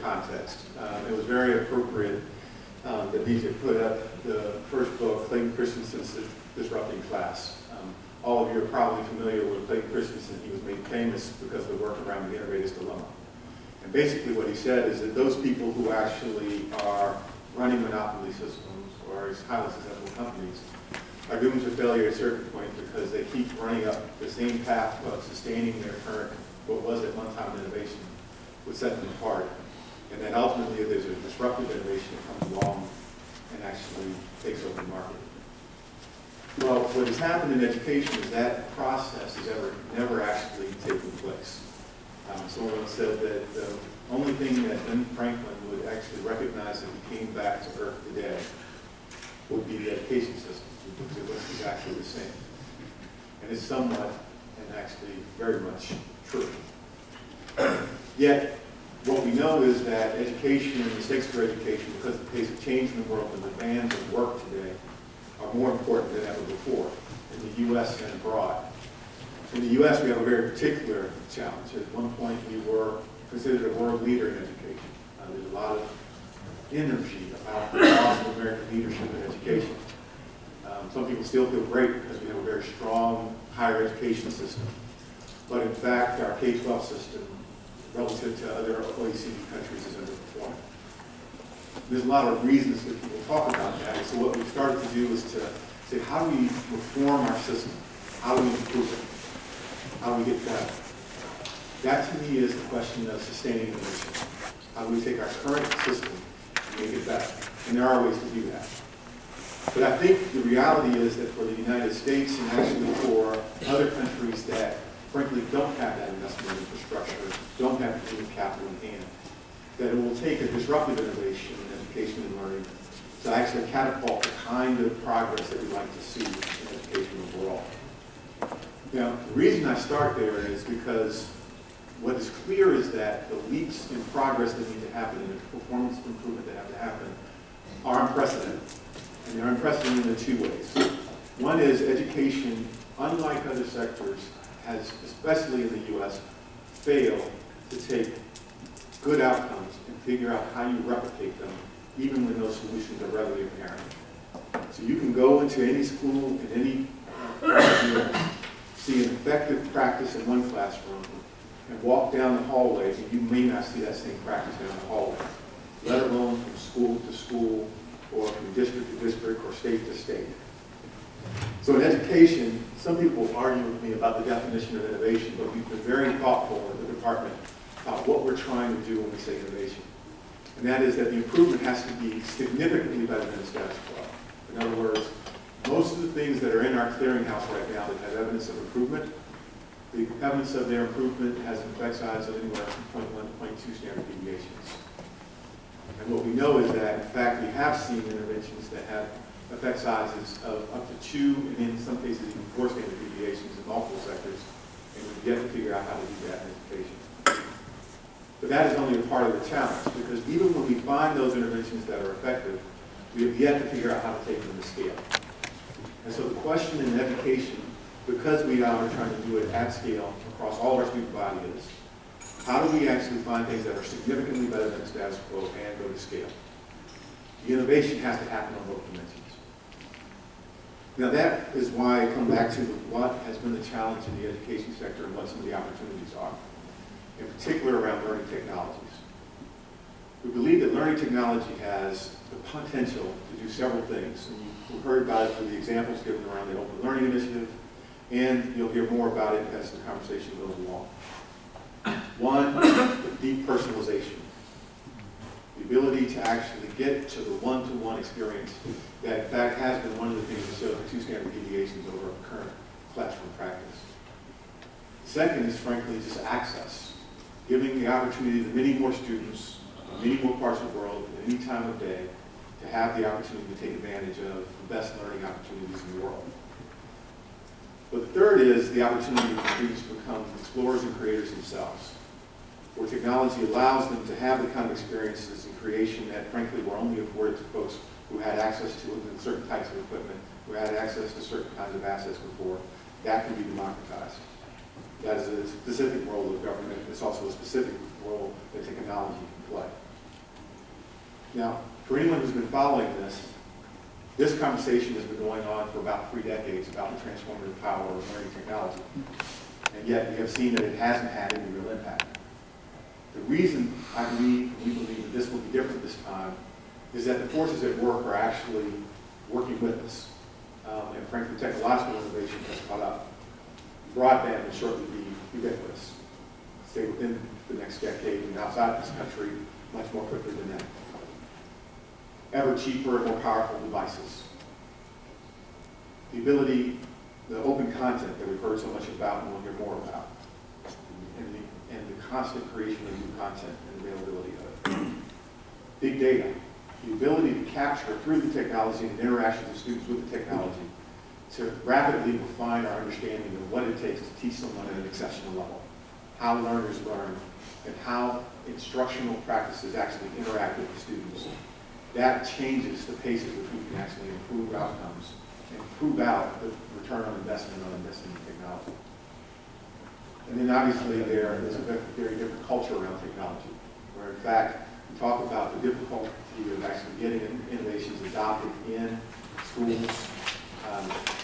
context. It was very appropriate that DJ put up the first book, Clayton Christensen's Disrupting Class. All of you are probably familiar with Clayton Christensen. He was made famous because of the work around the Innovator's Dilemma. And basically what he said is that those people who actually are running monopoly systems or highly successful companies are doomed to failure at a certain point because they keep running up the same path of sustaining their current, what was at one time innovation, would set them apart. And then ultimately, if there's a disruptive innovation that comes along and actually takes over the market. Well, what has happened in education is that process has never actually taken place. Someone said that the only thing that Ben Franklin would actually recognize if he came back to Earth today would be the education system, because it looks exactly the same. And it's somewhat, and actually very much, true. Yet, what we know is that education and the stakes for education, because of the pace of change in the world and the demands of work today, are more important than ever before in the U.S. and abroad. In the U.S., we have a very particular challenge. At one point, we were considered a world leader in education. There's a lot of energy about the loss of American leadership in education. Some people still feel great because we have a very strong higher education system. But in fact, our K-12 system, relative to other OECD countries, is underperforming. There's a lot of reasons that people talk about that. And so what we've started to do is to say, how do we reform our system? How do we improve it? How do we get better? That to me is the question of sustaining innovation. How do we take our current system and make it better? And there are ways to do that. But I think the reality is that for the United States and actually for other countries that frankly don't have that investment in infrastructure, don't have the human capital in hand, that it will take a disruptive innovation in education and learning to actually catapult the kind of progress that we'd like to see in education overall. Now, the reason I start there is because what is clear is that the leaps in progress that need to happen and the performance improvement that have to happen are unprecedented. And they're unprecedented in two ways. One is education, unlike other sectors, has, especially in the U.S., failed to take good outcomes and figure out how you replicate them, even when those solutions are readily apparent. So you can go into any school in any see an effective practice in one classroom and walk down the hallway, and you may not see that same practice down the hallway, let alone from school to school or from district to district or state to state. So in education, some people will argue with me about the definition of innovation, but we've been very thoughtful in the department about what we're trying to do when we say innovation. And that is that the improvement has to be significantly better than the status quo. In other words, most of the things that are in our clearinghouse right now that have evidence of improvement, the evidence of their improvement has an effect size of anywhere from 0.1 to 0.2 standard deviations. And what we know is that, in fact, we have seen interventions that have effect sizes of up to 2, and in some cases even 4 standard deviations in multiple sectors, and we've yet to figure out how to do that in education. But that is only a part of the challenge, because even when we find those interventions that are effective, we have yet to figure out how to take them to scale. And so the question in education, because we are trying to do it at scale across all of our student body, is how do we actually find things that are significantly better than the status quo and go to scale? The innovation has to happen on both dimensions. Now that is why I come back to what has been the challenge in the education sector and what some of the opportunities are, in particular around learning technologies. We believe that learning technology has the potential to do several things. And you've heard about it through the examples given around the Open Learning Initiative, and you'll hear more about it as the conversation goes along. One, the deep personalization. The ability to actually get to the one-to-one experience that, in fact, has been one of the things that shows the 2 standard deviations over current classroom practice. Second is, frankly, just access. Giving the opportunity to many more students in many more parts of the world at any time of day to have the opportunity to take advantage of the best learning opportunities in the world. But the third is the opportunity for students to become explorers and creators themselves, where technology allows them to have the kind of experiences and creation that, frankly, were only afforded to folks who had access to certain types of equipment, who had access to certain kinds of assets before. That can be democratized. That is a specific role of government. It's also a specific role that technology can play. Now, for anyone who's been following this conversation has been going on for about 3 decades about the transformative power of learning technology. And yet we have seen that it hasn't had any real impact. The reason we believe that this will be different this time is that the forces at work are actually working with us. And frankly, technological innovation has caught up. Broadband will shortly be ubiquitous. Say within the next decade and outside this country, much more quickly than that. Ever cheaper and more powerful devices. The ability, the open content that we've heard so much about and we'll hear more about. And the constant creation of new content and availability of it. Big data. The ability to capture through the technology and interactions of students with the technology to rapidly refine our understanding of what it takes to teach someone at an exceptional level, how learners learn, and how instructional practices actually interact with the students. That changes the pace at which we can actually improve outcomes and prove out the return on investment on investing in technology. And then obviously there is a very different culture around technology, where in fact we talk about the difficulty of actually getting innovations adopted in schools,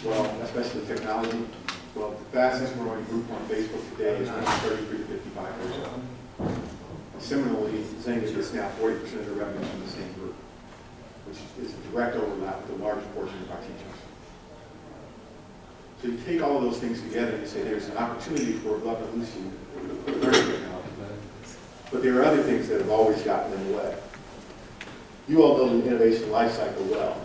well, especially technology. Well, the fastest growing group on Facebook today is around 33 to 55 years old. Similarly, Zynga gets now 40% of the revenues from the same group, which is a direct overlap with a large portion of our teachers. So you take all of those things together and you say there's an opportunity for a revolution in learning technology. But there are other things that have always gotten in the way. You all know the innovation life cycle well.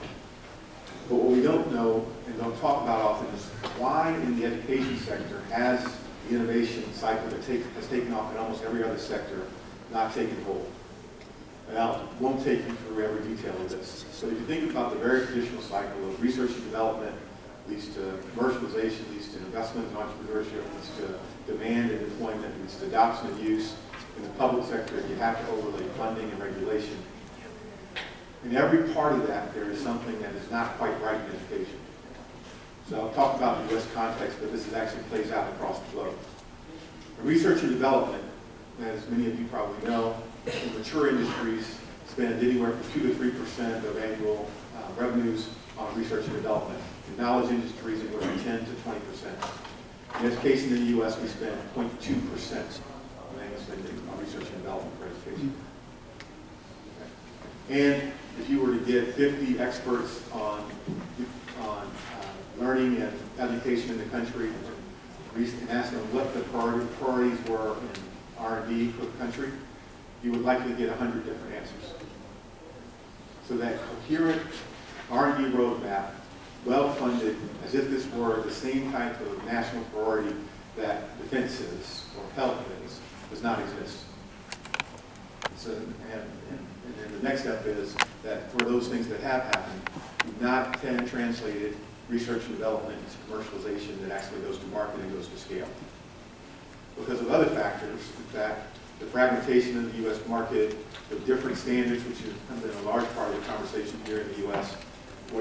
But what we don't know and don't talk about often is why in the education sector has the innovation cycle that has taken off in almost every other sector not taken hold. And I won't take you through every detail of this. So if you think about the very traditional cycle of research and development, leads to commercialization, leads to investment in entrepreneurship, leads to demand and employment, leads to adoption and use. In the public sector, you have to overlay funding and regulation. In every part of that, there is something that is not quite right in education. So I'll talk about the U.S. context, but this actually plays out across the globe. In research and development, as many of you probably know, in mature industries spend anywhere from 2 to 3% of annual revenues on research and development. In knowledge industries, anywhere from 10 to 20%. In education in the U.S., we spend 0.2% of annual spending on research and development for education. Okay. And if you were to get 50 experts on learning and education in the country and ask them what the priorities were in R&D for the country, you would likely get 100 different answers. So that coherent R&D roadmap, well-funded, as if this were the same type of national priority that defense is or health is, does not exist. So, and then the next step is that for those things that have happened, we've not translated research and development into commercialization that actually goes to market and goes to scale. Because of other factors, in fact, the fragmentation of the U.S. market, the different standards, which has been a large part of the conversation here in the U.S.,